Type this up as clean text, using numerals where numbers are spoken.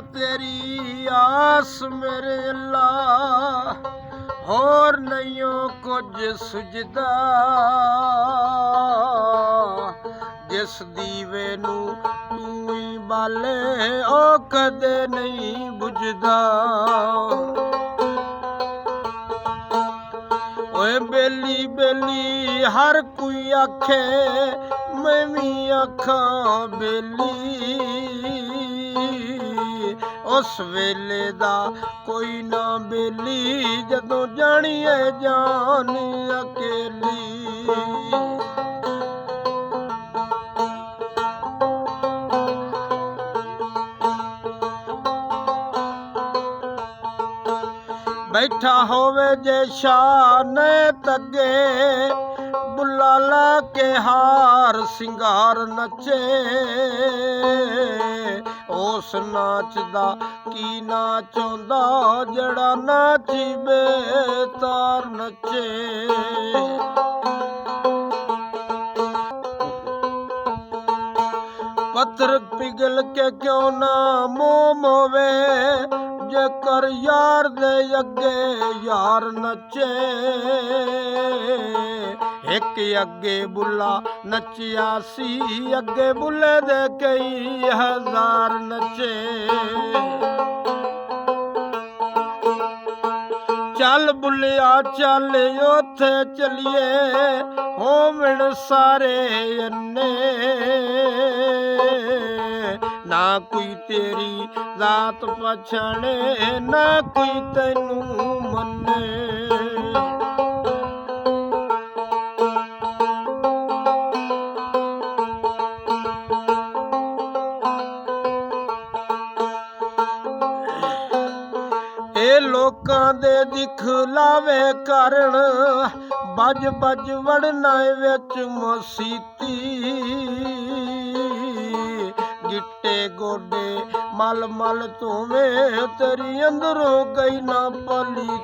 तेरी आस मेरे अल्लाह, होर नहीं कुछ सुझदा। जिस दीवे नू तू ही बाले ओ कदे नहीं बुझदा। ओए बेली बेली हर कोई आखे, मैं भी आखां बेली। उस वेले दा कोई ना बेली, जदों जानिए जान अकेली। बैठा होवे जे शान तगे, बुला ला के हार सिंगार नचे। उस नाच दा की नाच होंदा, जड़ा नाची बेतार नचे। पत्थर पिघल के क्यों ना मोम होवे, जेकर यार दे अगे यार नचे। एक अगे बुला नचिया सी, अगे बुले दे कई हजार नचे। चल बुलिया चल ओथे चलिए, होवण सारे अन्ने। ना कोई तेरी जात पछाणे, ना कोई तैनू मन्ने। ए लोकां दे दिखलावे कारण, बज बज वड़ना विच मसीती। गिट्टे गोडे मल मल धोवे, तेरी अंदरों गई ना पली।